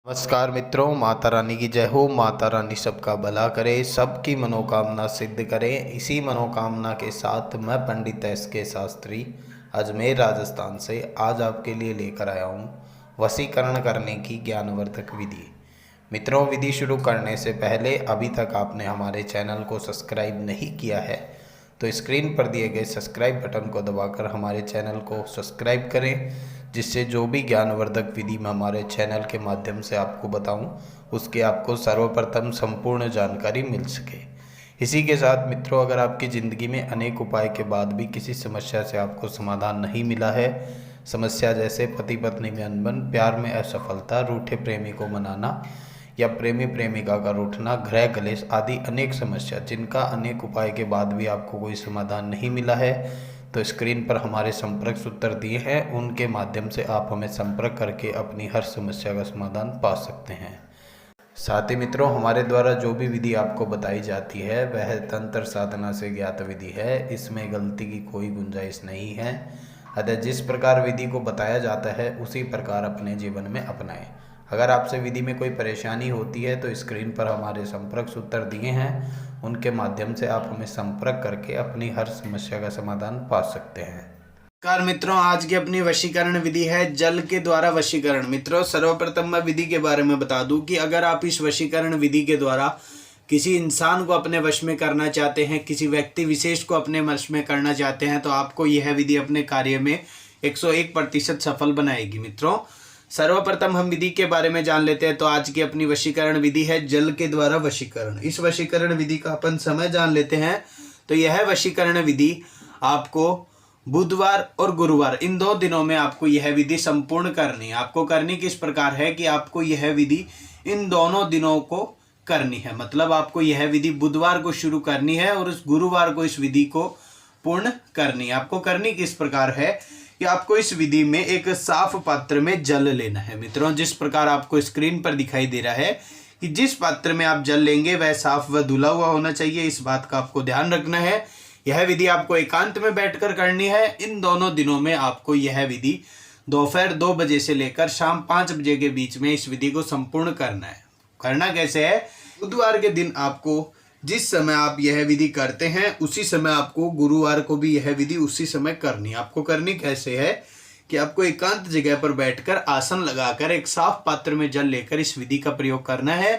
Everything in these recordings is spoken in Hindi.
नमस्कार मित्रों, माता रानी की जय हो। माता रानी सबका भला करे, सबकी मनोकामना सिद्ध करे। इसी मनोकामना के साथ मैं पंडित एस.के. शास्त्री अजमेर राजस्थान से आज आपके लिए लेकर आया हूँ वशीकरण करने की ज्ञानवर्धक विधि। मित्रों, विधि शुरू करने से पहले अभी तक आपने हमारे चैनल को सब्सक्राइब नहीं किया है तो स्क्रीन पर दिए गए सब्सक्राइब बटन को दबाकर हमारे चैनल को सब्सक्राइब करें, जिससे जो भी ज्ञानवर्धक विधि मैं हमारे चैनल के माध्यम से आपको बताऊं उसकी आपको सर्वप्रथम संपूर्ण जानकारी मिल सके। इसी के साथ मित्रों, अगर आपकी ज़िंदगी में अनेक उपाय के बाद भी किसी समस्या से आपको समाधान नहीं मिला है, समस्या जैसे पति पत्नी में अनबन, प्यार में असफलता, रूठे प्रेमी को मनाना या प्रेमी प्रेमिका का रूठना, गृह कलेश आदि अनेक समस्या जिनका अनेक उपाय के बाद भी आपको कोई समाधान नहीं मिला है, तो स्क्रीन पर हमारे संपर्क सूत्र दिए हैं, उनके माध्यम से आप हमें संपर्क करके अपनी हर समस्या का समाधान पा सकते हैं। साथ ही मित्रों, हमारे द्वारा जो भी विधि आपको बताई जाती है वह तंत्र साधना से ज्ञात विधि है, इसमें गलती की कोई गुंजाइश नहीं है। अतः जिस प्रकार विधि को बताया जाता है उसी प्रकार अपने जीवन में अपनाएं। अगर आपसे विधि में कोई परेशानी होती है तो स्क्रीन पर हमारे संपर्क सूत्र दिए हैं, उनके माध्यम से आप हमें संपर्क करके अपनी हर समस्या का समाधान पा सकते हैं। नमस्कार मित्रों, आज की अपनी वशीकरण विधि है जल के द्वारा वशीकरण। मित्रों, सर्वप्रथम मैं विधि के बारे में बता दूं कि अगर आप इस वशीकरण विधि के द्वारा किसी इंसान को अपने वश में करना चाहते हैं, किसी व्यक्ति विशेष को अपने वश में करना चाहते हैं, तो आपको यह विधि अपने कार्य में 101% सफल बनाएगी। मित्रों, सर्वप्रथम हम विधि के बारे में जान लेते हैं। तो आज की अपनी वशीकरण विधि है जल के द्वारा वशीकरण। इस वशीकरण विधि का अपन समय जान लेते हैं। तो यह वशीकरण विधि आपको बुधवार और गुरुवार इन 2 दिनों में आपको यह विधि संपूर्ण करनी है। आपको करनी किस प्रकार है कि आपको यह विधि इन दोनों दिनों को करनी है। मतलब आपको यह विधि बुधवार को शुरू करनी है और उस गुरुवार को इस विधि को पूर्ण करनी है। आपको करनी किस प्रकार है कि आपको इस विधि में एक साफ पात्र में जल लेना है। मित्रों, जिस प्रकार आपको स्क्रीन पर दिखाई दे रहा है कि जिस पात्र में आप जल लेंगे वह साफ व धुला हुआ होना चाहिए। इस बात का आपको ध्यान रखना है। यह विधि आपको एकांत में बैठकर करनी है। इन दोनों दिनों में आपको यह विधि दोपहर 2 बजे से लेकर शाम 5 बजे के बीच में इस विधि को संपूर्ण करना है। करना कैसे है? बुधवार के दिन आपको जिस समय आप यह विधि करते हैं उसी समय आपको गुरुवार को भी यह विधि उसी समय करनी है। आपको करनी कैसे है कि आपको एकांत जगह पर बैठकर आसन लगाकर एक साफ पात्र में जल लेकर इस विधि का प्रयोग करना है।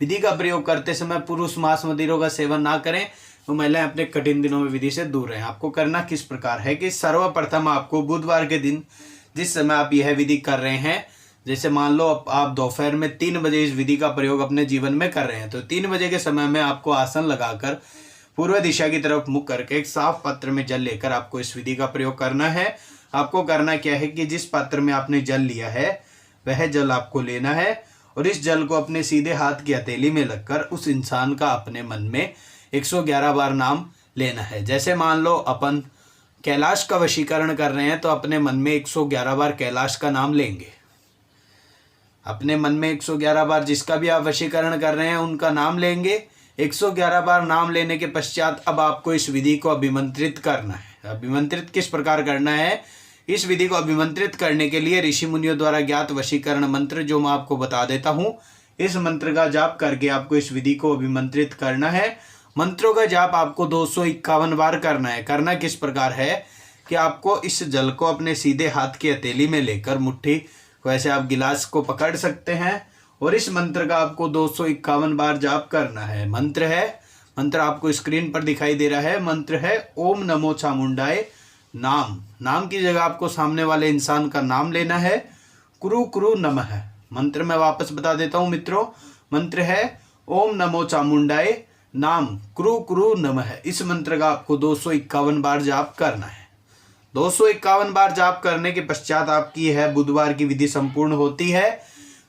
विधि का प्रयोग करते समय पुरुष मांस मदिरों का सेवन ना करें, तो महिलाएं अपने कठिन दिनों में विधि से दूर रहें। आपको करना किस प्रकार है कि सर्वप्रथम आपको बुधवार के दिन जिस समय आप यह विधि कर रहे हैं, जैसे मान लो आप दोपहर में 3 बजे इस विधि का प्रयोग अपने जीवन में कर रहे हैं, तो 3 बजे के समय में आपको आसन लगाकर पूर्व दिशा की तरफ मुख करके एक साफ पात्र में जल लेकर आपको इस विधि का प्रयोग करना है। आपको करना क्या है कि जिस पात्र में आपने जल लिया है वह जल आपको लेना है और इस जल को अपने सीधे हाथ की हथेली में लगकर उस इंसान का अपने मन में 111 बार नाम लेना है। जैसे मान लो अपन कैलाश का वशीकरण कर रहे हैं तो अपने मन में 111 बार कैलाश का नाम लेंगे। अपने मन में 111 बार जिसका भी आप वशीकरण कर रहे हैं उनका नाम लेंगे। 111 बार नाम लेने के पश्चात अब आपको इस विधि को अभिमंत्रित करना है। अभिमंत्रित किस प्रकार करना है? इस विधि को अभिमंत्रित करने के लिए ऋषि मुनियों द्वारा ज्ञात वशीकरण मंत्र जो मैं आपको बता देता हूँ, इस मंत्र का जाप करके आपको इस विधि को अभिमंत्रित करना है। मंत्रों का जाप आपको 251 बार करना है। करना किस प्रकार है कि आपको इस जल को अपने सीधे हाथ की हथेली में लेकर मुट्ठी वैसे आप गिलास को पकड़ सकते हैं और इस मंत्र का आपको 251 बार जाप करना है। मंत्र आपको स्क्रीन पर दिखाई दे रहा है। मंत्र है ओम नमो चामुंडाय। नाम की जगह आपको सामने वाले इंसान का नाम लेना है। कुरु कुरु नमः। मंत्र मैं वापस बता देता हूँ मित्रों। मंत्र है ओम नमो चामुंडाय, नाम कुरु कुरु नमः। इस मंत्र का आपको 251 बार जाप करना है। 251 बार जाप करने के पश्चात आपकी यह बुधवार की विधि संपूर्ण होती है।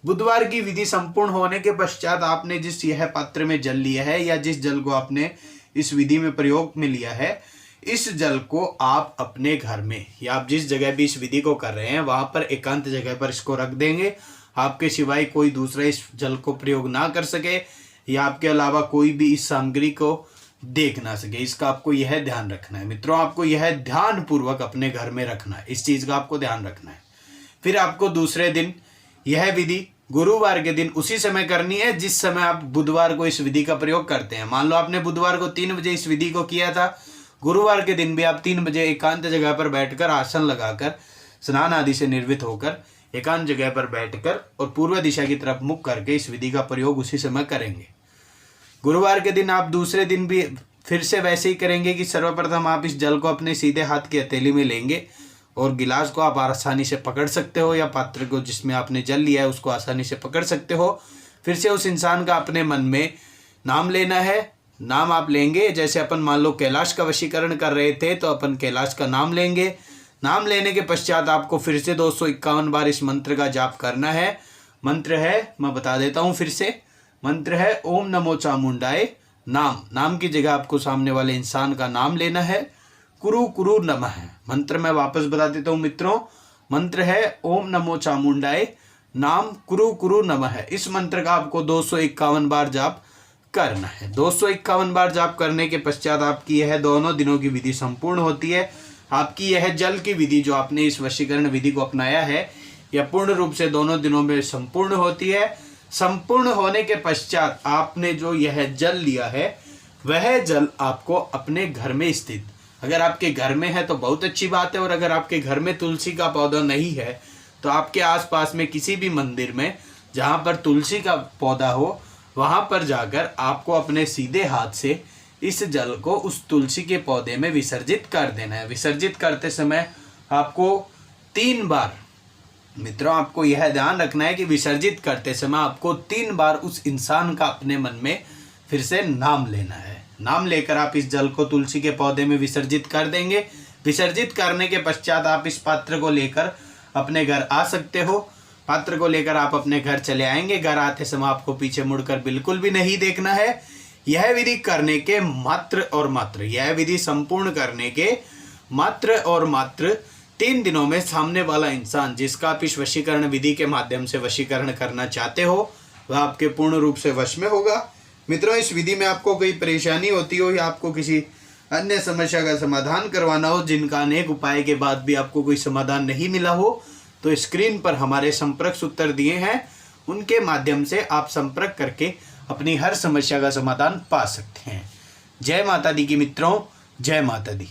बुधवार की विधि संपूर्ण होने के पश्चात आपने जिस यह पात्र में जल लिया है या जिस जल को आपने इस विधि में प्रयोग में लिया है, इस जल को आप अपने घर में या आप जिस जगह भी इस विधि को कर रहे हैं वहां पर एकांत जगह पर इसको रख देंगे। आपके सिवाय कोई दूसरा इस जल को प्रयोग ना कर सके या आपके अलावा कोई भी इस सामग्री को देख ना सके। इसका आपको यह ध्यान रखना है। मित्रों, आपको यह ध्यान पूर्वक अपने घर में रखना है। इस चीज का आपको ध्यान रखना है। फिर आपको दूसरे दिन यह विधि गुरुवार के दिन उसी समय करनी है जिस समय आप बुधवार को इस विधि का प्रयोग करते हैं। मान लो आपने बुधवार को 3 बजे इस विधि को किया था, गुरुवार के दिन भी आप 3 बजे एकांत जगह पर बैठकर आसन लगाकर स्नान आदि से निर्वित होकर एकांत जगह पर बैठकर और पूर्व दिशा की तरफ मुख करके इस विधि का प्रयोग उसी समय करेंगे। गुरुवार के दिन आप दूसरे दिन भी फिर से वैसे ही करेंगे कि सर्वप्रथम आप इस जल को अपने सीधे हाथ की हथेली में लेंगे और गिलास को आप आसानी से पकड़ सकते हो या पात्र को जिसमें आपने जल लिया है उसको आसानी से पकड़ सकते हो। फिर से उस इंसान का अपने मन में नाम लेना है। नाम आप लेंगे, जैसे अपन मान लो कैलाश का वशीकरण कर रहे थे तो अपन कैलाश का नाम लेंगे। नाम लेने के पश्चात आपको फिर से 251 बार इस मंत्र का जाप करना है। मंत्र है, मैं बता देता हूँ फिर से, मंत्र है ओम नमो चामुंडाय। नाम की जगह आपको सामने वाले इंसान का नाम लेना है। कुरु कुरु नमः। मंत्र मैं वापस बता देता हूँ मित्रों, मंत्र है ओम नमो चामुंडाय, नाम कुरु कुरु नमः। इस मंत्र का आपको 251 बार जाप करना है। 251 बार जाप करने के पश्चात आपकी यह दोनों दिनों की विधि संपूर्ण होती है। आपकी यह जल की विधि जो आपने इस वशीकरण विधि को अपनाया है यह पूर्ण रूप से दोनों दिनों में संपूर्ण होती है। संपूर्ण होने के पश्चात आपने जो यह जल लिया है वह जल आपको अपने घर में स्थित, अगर आपके घर में है तो बहुत अच्छी बात है, और अगर आपके घर में तुलसी का पौधा नहीं है तो आपके आसपास में किसी भी मंदिर में जहाँ पर तुलसी का पौधा हो वहाँ पर जाकर आपको अपने सीधे हाथ से इस जल को उस तुलसी के पौधे में विसर्जित कर देना है। विसर्जित करते समय आपको 3 बार, मित्रों आपको यह ध्यान रखना है कि विसर्जित करते समय आपको 3 बार उस इंसान का अपने मन में फिर से नाम लेना है। नाम लेकर आप इस जल को तुलसी के पौधे में विसर्जित कर देंगे। विसर्जित करने के पश्चात आप इस पात्र को लेकर अपने घर आ सकते हो। पात्र को लेकर आप अपने घर चले आएंगे। घर आते समय आपको पीछे मुड़कर बिल्कुल भी नहीं देखना है। यह विधि करने के मात्र और मात्र, यह विधि संपूर्ण करने के मात्र और मात्र 3 दिनों में सामने वाला इंसान जिसका आप इस वशीकरण विधि के माध्यम से वशीकरण करना चाहते हो वह आपके पूर्ण रूप से वश में होगा। मित्रों, इस विधि में आपको कोई परेशानी होती हो या आपको किसी अन्य समस्या का समाधान करवाना हो जिनका अनेक उपाय के बाद भी आपको कोई समाधान नहीं मिला हो तो स्क्रीन पर हमारे संपर्क सूत्र दिए हैं, उनके माध्यम से आप संपर्क करके अपनी हर समस्या का समाधान पा सकते हैं। जय माता दी की मित्रों, जय माता दी।